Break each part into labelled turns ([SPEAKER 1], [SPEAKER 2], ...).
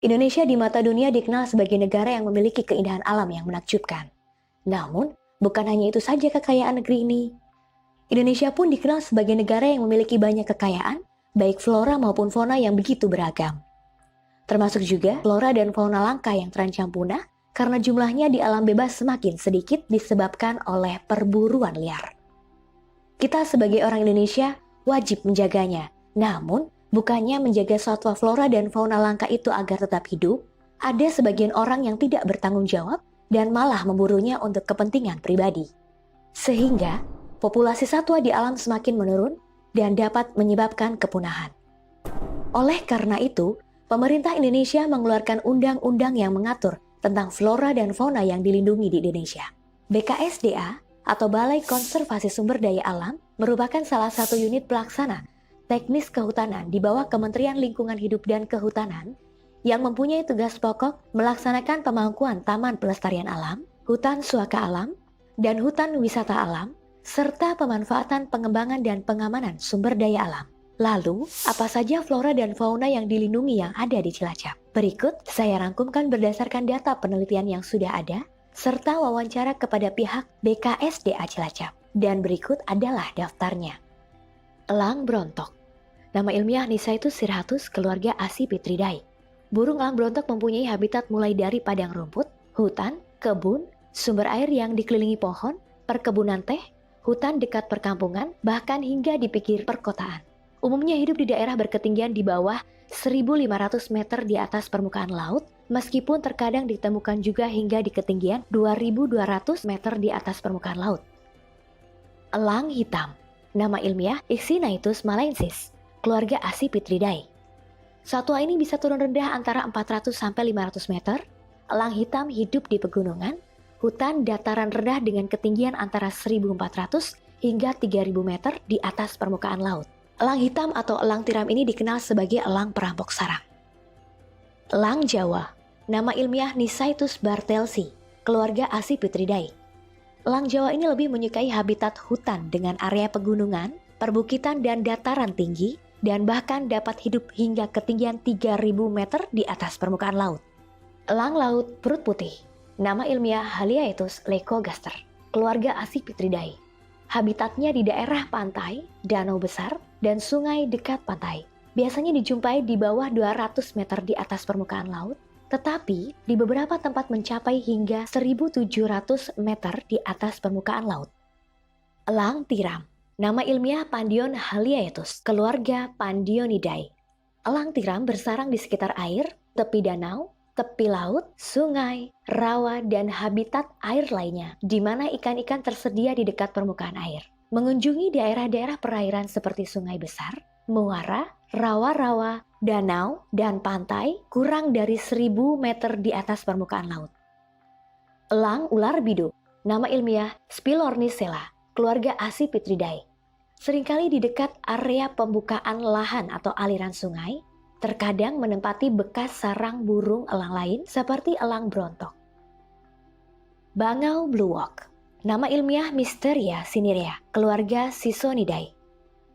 [SPEAKER 1] Indonesia di mata dunia dikenal sebagai negara yang memiliki keindahan alam yang menakjubkan. Namun, bukan hanya itu saja kekayaan negeri ini. Indonesia pun dikenal sebagai negara yang memiliki banyak kekayaan, baik flora maupun fauna yang begitu beragam. Termasuk juga flora dan fauna langka yang terancam punah karena jumlahnya di alam bebas semakin sedikit disebabkan oleh perburuan liar. Kita sebagai orang Indonesia wajib menjaganya, namun bukannya menjaga satwa flora dan fauna langka itu agar tetap hidup, ada sebagian orang yang tidak bertanggung jawab dan malah memburunya untuk kepentingan pribadi. Sehingga populasi satwa di alam semakin menurun dan dapat menyebabkan kepunahan. Oleh karena itu, pemerintah Indonesia mengeluarkan undang-undang yang mengatur tentang flora dan fauna yang dilindungi di Indonesia. BKSDA atau Balai Konservasi Sumber Daya Alam merupakan salah satu unit pelaksana teknis kehutanan di bawah Kementerian Lingkungan Hidup dan Kehutanan yang mempunyai tugas pokok melaksanakan pemangkuan Taman Pelestarian Alam, Hutan Suaka Alam, dan Hutan Wisata Alam, serta pemanfaatan pengembangan dan pengamanan sumber daya alam. Lalu, apa saja flora dan fauna yang dilindungi yang ada di Cilacap? Berikut saya rangkumkan berdasarkan data penelitian yang sudah ada, serta wawancara kepada pihak BKSDA Cilacap. Dan berikut adalah daftarnya. Elang brontok. Nama ilmiah Nisaitus sirhatus keluarga Accipitridae. Burung elang brontok mempunyai habitat mulai dari padang rumput, hutan, kebun, sumber air yang dikelilingi pohon, perkebunan teh, hutan dekat perkampungan, bahkan hingga di pinggir perkotaan. Umumnya hidup di daerah berketinggian di bawah 1.500 meter di atas permukaan laut, meskipun terkadang ditemukan juga hingga di ketinggian 2.200 meter di atas permukaan laut. Elang hitam. Nama ilmiah Ixinaitus malaensis, keluarga Accipitridae. Satwa ini bisa turun rendah antara 400 sampai 500 meter. Elang hitam hidup di pegunungan, hutan dataran rendah dengan ketinggian antara 1.400 hingga 3.000 meter di atas permukaan laut. Elang hitam atau elang tiram ini dikenal sebagai elang perampok sarang. Elang Jawa. Nama ilmiah Nisaitus bartelsi, keluarga Accipitridae. Elang Jawa ini lebih menyukai habitat hutan dengan area pegunungan, perbukitan dan dataran tinggi, dan bahkan dapat hidup hingga ketinggian 3.000 meter di atas permukaan laut. Elang laut perut putih. Nama ilmiah Haliaetus leucogaster, keluarga Accipitridae. Habitatnya di daerah pantai, danau besar, dan sungai dekat pantai. Biasanya dijumpai di bawah 200 meter di atas permukaan laut, tetapi di beberapa tempat mencapai hingga 1.700 meter di atas permukaan laut. Elang tiram. Nama ilmiah Pandion Haliaetus, keluarga Pandionidae. Elang tiram bersarang di sekitar air, tepi danau, tepi laut, sungai, rawa, dan habitat air lainnya, di mana ikan-ikan tersedia di dekat permukaan air. Mengunjungi daerah-daerah perairan seperti sungai besar, muara, rawa-rawa, danau, dan pantai kurang dari 1.000 meter di atas permukaan laut. Elang ular biduk. Nama ilmiah Spilornicella, keluarga Accipitridae. Seringkali di dekat area pembukaan lahan atau aliran sungai, terkadang menempati bekas sarang burung elang lain seperti elang brontok. Bangau blue walk. Nama ilmiah Mysteria cinerea, keluarga Sisonidae.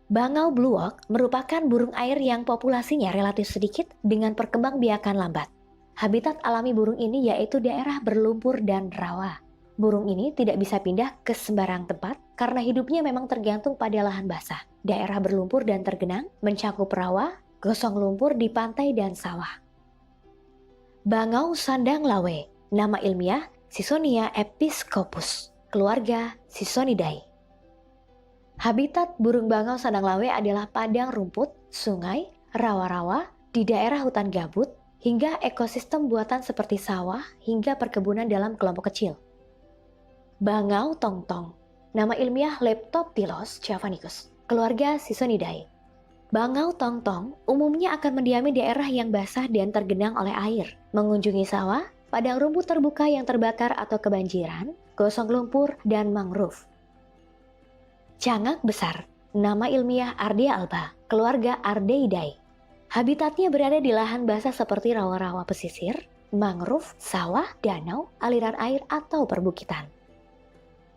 [SPEAKER 1] Bangau blue walk merupakan burung air yang populasinya relatif sedikit dengan perkembangbiakan lambat. Habitat alami burung ini yaitu daerah berlumpur dan rawa. Burung ini tidak bisa pindah ke sembarang tempat karena hidupnya memang tergantung pada lahan basah. Daerah berlumpur dan tergenang mencakup rawa, gosong lumpur di pantai dan sawah. Bangau sandang lawe, nama ilmiah Sisonia episcopus, keluarga Sisonidae. Habitat burung bangau sandang lawe adalah padang rumput, sungai, rawa-rawa, di daerah hutan gabut, hingga ekosistem buatan seperti sawah hingga perkebunan dalam kelompok kecil. Bangau tongtong, nama ilmiah Leptoptilos javanicus, keluarga Sisonidae. Bangau tongtong umumnya akan mendiami daerah yang basah dan tergenang oleh air, mengunjungi sawah, padang rumput terbuka yang terbakar atau kebanjiran, gosong lumpur, dan mangrove. Cangak besar, nama ilmiah Ardea alba, keluarga Ardeidae. Habitatnya berada di lahan basah seperti rawa-rawa pesisir, mangrove, sawah, danau, aliran air, atau perbukitan.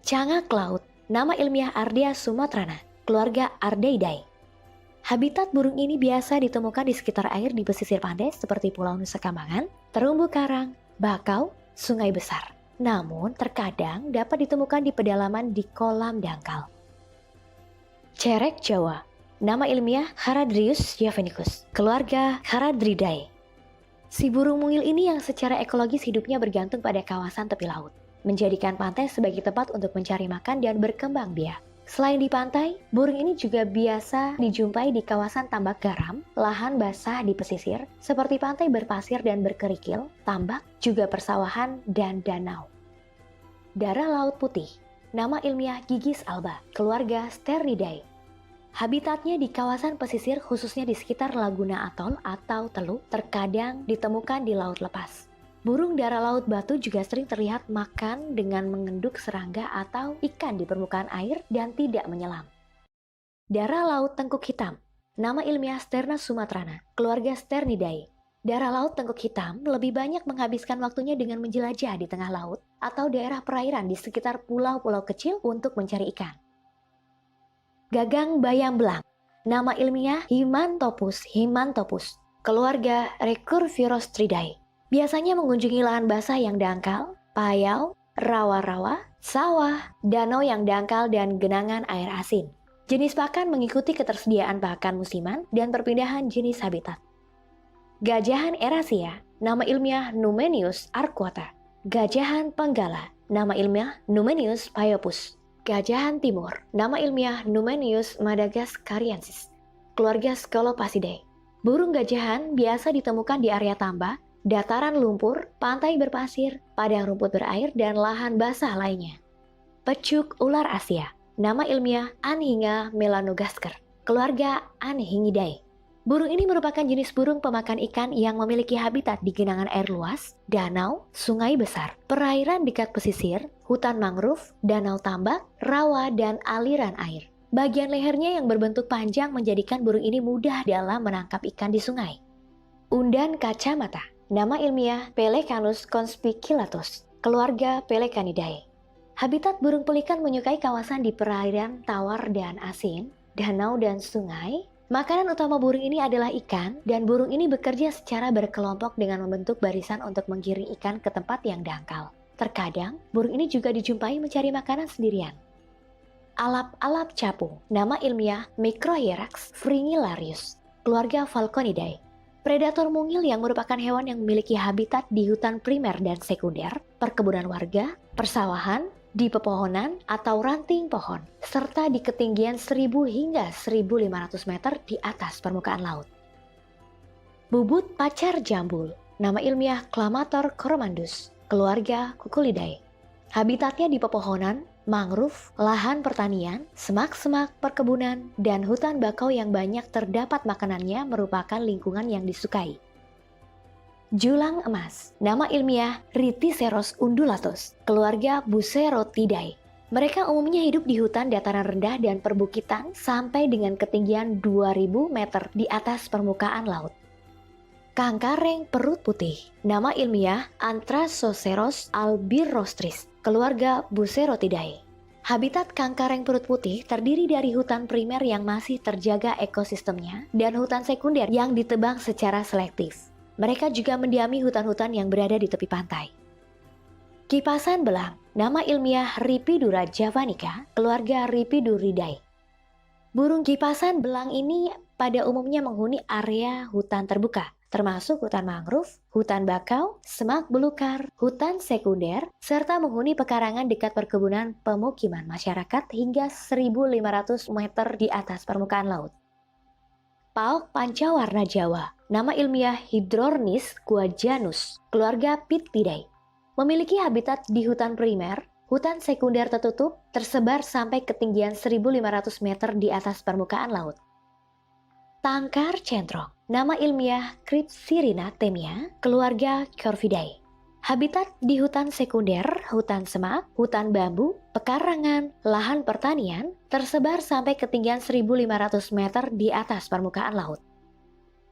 [SPEAKER 1] Cangak laut, nama ilmiah Ardea sumatrana, keluarga Ardeidae. Habitat burung ini biasa ditemukan di sekitar air di pesisir pantai seperti Pulau Nusa Kambangan, terumbu karang, bakau, sungai besar. Namun, terkadang dapat ditemukan di pedalaman di kolam dangkal. Cerek Jawa, nama ilmiah Charadrius javanicus, keluarga Charadridae. Si burung mungil ini yang secara ekologis hidupnya bergantung pada kawasan tepi laut, menjadikan pantai sebagai tempat untuk mencari makan dan berkembang biak. Selain di pantai, burung ini juga biasa dijumpai di kawasan tambak garam, lahan basah di pesisir, seperti pantai berpasir dan berkerikil, tambak, juga persawahan, dan danau. Darah laut putih, nama ilmiah Gigis alba, keluarga Sternidae. Habitatnya di kawasan pesisir khususnya di sekitar Laguna Atol atau Teluk, terkadang ditemukan di laut lepas. Burung darah laut batu juga sering terlihat makan dengan mengenduk serangga atau ikan di permukaan air dan tidak menyelam. Darah laut tengkuk hitam, nama ilmiah Sterna sumatrana, keluarga Sternidae. Darah laut tengkuk hitam lebih banyak menghabiskan waktunya dengan menjelajah di tengah laut atau daerah perairan di sekitar pulau-pulau kecil untuk mencari ikan. Gagang bayam belang, nama ilmiah Himantopus himantopus, keluarga Recurvirostridae. Biasanya mengunjungi lahan basah yang dangkal, payau, rawa-rawa, sawah, danau yang dangkal dan genangan air asin. Jenis pakan mengikuti ketersediaan pakan musiman dan perpindahan jenis habitat. Gajahan Erasia, nama ilmiah Numenius arcuata. Gajahan Penggala, nama ilmiah Numenius paiopus. Gajahan Timur, nama ilmiah Numenius madagascariensis, keluarga Scolopacidae. Burung gajahan biasa ditemukan di area tambak, dataran lumpur, pantai berpasir, padang rumput berair, dan lahan basah lainnya. Pecuk ular Asia, nama ilmiah Anhinga melanogaster, keluarga Anhingidae. Burung ini merupakan jenis burung pemakan ikan yang memiliki habitat di genangan air luas, danau, sungai besar, perairan dekat pesisir, hutan mangrove, danau tambak, rawa, dan aliran air. Bagian lehernya yang berbentuk panjang menjadikan burung ini mudah dalam menangkap ikan di sungai. Undan kacamata, nama ilmiah Pelecanus conspicillatus, keluarga Pelecanidae. Habitat burung pelikan menyukai kawasan di perairan tawar dan asin, danau dan sungai. Makanan utama burung ini adalah ikan, dan burung ini bekerja secara berkelompok dengan membentuk barisan untuk menggiring ikan ke tempat yang dangkal. Terkadang, burung ini juga dijumpai mencari makanan sendirian. Alap-alap capung, nama ilmiah Microhyrax fringillarius, keluarga Falconidae. Predator mungil yang merupakan hewan yang memiliki habitat di hutan primer dan sekunder, perkebunan warga, persawahan, di pepohonan atau ranting pohon, serta di ketinggian 1000 hingga 1500 meter di atas permukaan laut. Bubut pacar jambul, nama ilmiah Clamator coromandus, keluarga Cuculidae. Habitatnya di pepohonan, mangrove, lahan pertanian, semak-semak perkebunan, dan hutan bakau yang banyak terdapat makanannya merupakan lingkungan yang disukai. Julang emas, nama ilmiah Riticeros undulatus, keluarga Bucerotidae. Mereka umumnya hidup di hutan dataran rendah dan perbukitan sampai dengan ketinggian 2000 meter di atas permukaan laut. Kangkareng perut putih, nama ilmiah Anthracoceros albirostris, keluarga Bucerotidae. Habitat kangkareng perut putih terdiri dari hutan primer yang masih terjaga ekosistemnya dan hutan sekunder yang ditebang secara selektif. Mereka juga mendiami hutan-hutan yang berada di tepi pantai. Kipasan belang, nama ilmiah Rhipidura javanica, keluarga Rhipiduridae. Burung kipasan belang ini pada umumnya menghuni area hutan terbuka, termasuk hutan mangrove, hutan bakau, semak belukar, hutan sekunder, serta menghuni pekarangan dekat perkebunan pemukiman masyarakat hingga 1500 meter di atas permukaan laut. Pauk pancawarna Jawa, nama ilmiah Hydrornis guajanus, keluarga Pittidae. Memiliki habitat di hutan primer, hutan sekunder tertutup, tersebar sampai ketinggian 1500 meter di atas permukaan laut. Tangkar centrong, nama ilmiah Crypsirina temia, keluarga Corvidae. Habitat di hutan sekunder, hutan semak, hutan bambu, pekarangan, lahan pertanian, tersebar sampai ketinggian 1500 meter di atas permukaan laut.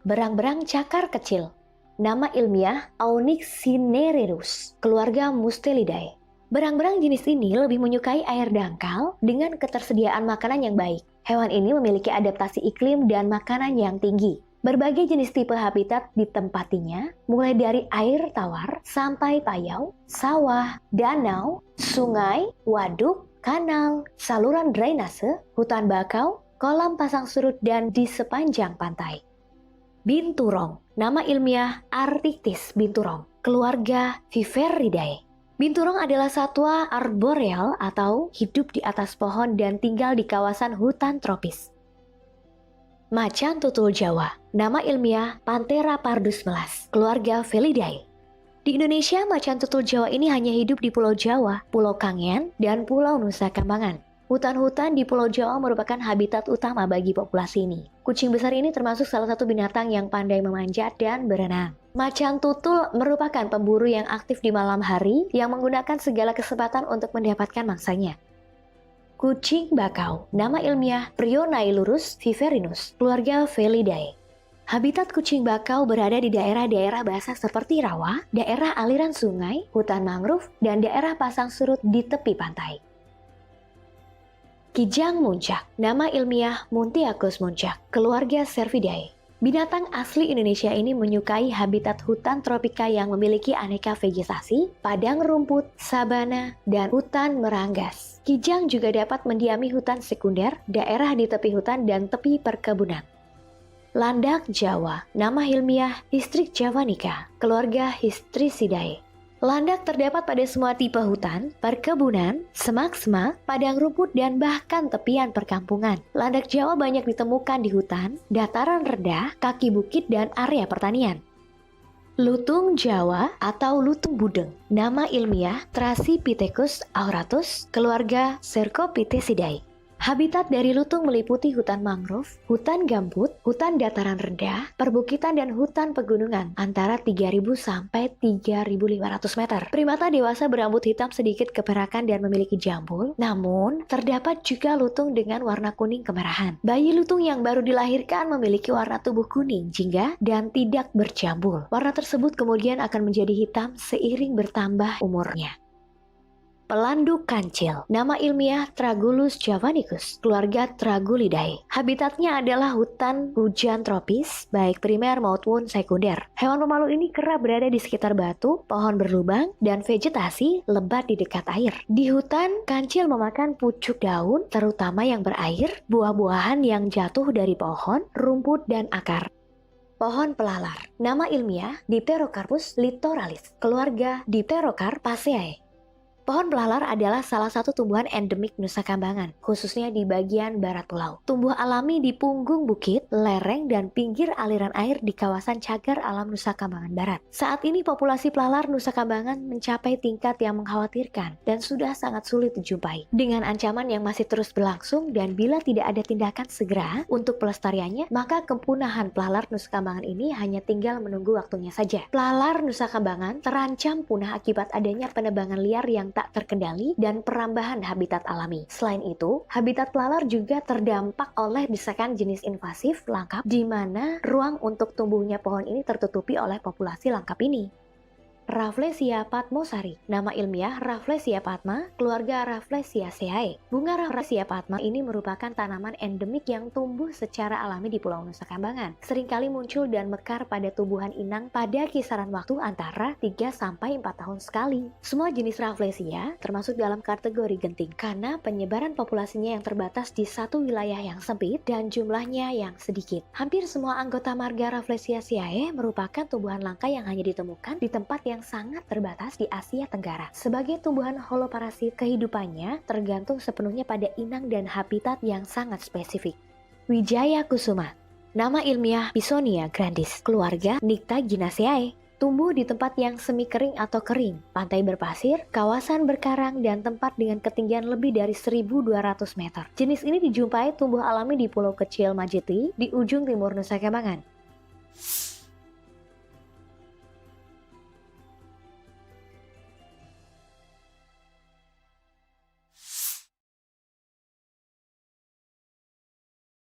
[SPEAKER 1] Berang-berang cakar kecil, nama ilmiah Onyx cinereus, keluarga Mustelidae. Berang-berang jenis ini lebih menyukai air dangkal dengan ketersediaan makanan yang baik. Hewan ini memiliki adaptasi iklim dan makanan yang tinggi. Berbagai jenis tipe habitat ditempatinya, mulai dari air tawar sampai payau, sawah, danau, sungai, waduk, kanal, saluran drainase, hutan bakau, kolam pasang surut, dan di sepanjang pantai. Binturong, nama ilmiah Arctictis binturong, keluarga Viperidae. Binturong adalah satwa arboreal atau hidup di atas pohon dan tinggal di kawasan hutan tropis. Macan tutul Jawa, nama ilmiah Panthera pardus melas, keluarga Felidae. Di Indonesia, macan tutul Jawa ini hanya hidup di Pulau Jawa, Pulau Kangean, dan Pulau Nusa Kambangan. Hutan-hutan di Pulau Jawa merupakan habitat utama bagi populasi ini. Kucing besar ini termasuk salah satu binatang yang pandai memanjat dan berenang. Macan tutul merupakan pemburu yang aktif di malam hari yang menggunakan segala kesempatan untuk mendapatkan mangsanya. Kucing bakau, nama ilmiah Prionailurus viperinus, keluarga Felidae. Habitat kucing bakau berada di daerah-daerah basah seperti rawa, daerah aliran sungai, hutan mangrove, dan daerah pasang surut di tepi pantai. Kijang muncak, nama ilmiah Muntiacus muncak, keluarga Cervidae. Binatang asli Indonesia ini menyukai habitat hutan tropika yang memiliki aneka vegetasi, padang rumput, sabana, dan hutan meranggas. Kijang juga dapat mendiami hutan sekunder, daerah di tepi hutan, dan tepi perkebunan. Landak Jawa, nama ilmiah Histrik javanica, keluarga Histricidae. Landak terdapat pada semua tipe hutan, perkebunan, semak-semak, padang rumput, dan bahkan tepian perkampungan. Landak Jawa banyak ditemukan di hutan, dataran rendah, kaki bukit, dan area pertanian. Lutung Jawa atau lutung budeng, nama ilmiah Trachypithecus auratus, keluarga Cercopithecidae. Habitat dari lutung meliputi hutan mangrove, hutan gambut, hutan dataran rendah, perbukitan, dan hutan pegunungan antara 3.000 sampai 3.500 meter. Primata dewasa berambut hitam sedikit keperakan dan memiliki jambul, namun terdapat juga lutung dengan warna kuning kemerahan. Bayi lutung yang baru dilahirkan memiliki warna tubuh kuning, jingga, dan tidak berjambul. Warna tersebut kemudian akan menjadi hitam seiring bertambah umurnya. Pelanduk kancil, nama ilmiah Tragulus javanicus, keluarga Tragulidae. Habitatnya adalah hutan hujan tropis, baik primer maupun sekunder. Hewan pemalu ini kerap berada di sekitar batu, pohon berlubang, dan vegetasi lebat di dekat air. Di hutan, kancil memakan pucuk daun, terutama yang berair, buah-buahan yang jatuh dari pohon, rumput, dan akar. Pohon pelalar, nama ilmiah Dipterocarpus littoralis, keluarga Dipterocarpaceae. Pohon pelalar adalah salah satu tumbuhan endemik Nusa Kambangan, khususnya di bagian barat pulau. Tumbuh alami di punggung bukit, lereng, dan pinggir aliran air di kawasan cagar alam Nusa Kambangan Barat. Saat ini populasi pelalar Nusa Kambangan mencapai tingkat yang mengkhawatirkan dan sudah sangat sulit dijumpai. Dengan ancaman yang masih terus berlangsung dan bila tidak ada tindakan segera untuk pelestariannya, maka kepunahan pelalar Nusa Kambangan ini hanya tinggal menunggu waktunya saja. Pelalar Nusa Kambangan terancam punah akibat adanya penebangan liar yang tak terkendali dan perambahan habitat alami. Selain itu, habitat pelalar juga terdampak oleh desakan jenis invasif langkap di mana ruang untuk tumbuhnya pohon ini tertutupi oleh populasi langkap ini. Rafflesia Padmosari, nama ilmiah Rafflesia Padma, keluarga Rafflesiaceae. Bunga Rafflesia Padma ini merupakan tanaman endemik yang tumbuh secara alami di Pulau Nusa Kambangan. Seringkali muncul dan mekar pada tumbuhan inang pada kisaran waktu antara 3-4 tahun sekali. Semua jenis Rafflesia termasuk dalam kategori genting karena penyebaran populasinya yang terbatas di satu wilayah yang sempit dan jumlahnya yang sedikit. Hampir semua anggota marga Rafflesiaceae merupakan tumbuhan langka yang hanya ditemukan di tempat yang sangat terbatas di Asia Tenggara. Sebagai tumbuhan holoparasit, kehidupannya tergantung sepenuhnya pada inang dan habitat yang sangat spesifik. Wijaya Kusuma, nama ilmiah Pisonia grandis, keluarga Nyctaginaceae. Tumbuh di tempat yang semi kering atau kering, pantai berpasir, kawasan berkarang, dan tempat dengan ketinggian lebih dari 1.200 meter. Jenis ini dijumpai tumbuh alami di pulau kecil Majeti di ujung timur Nusa Kambangan.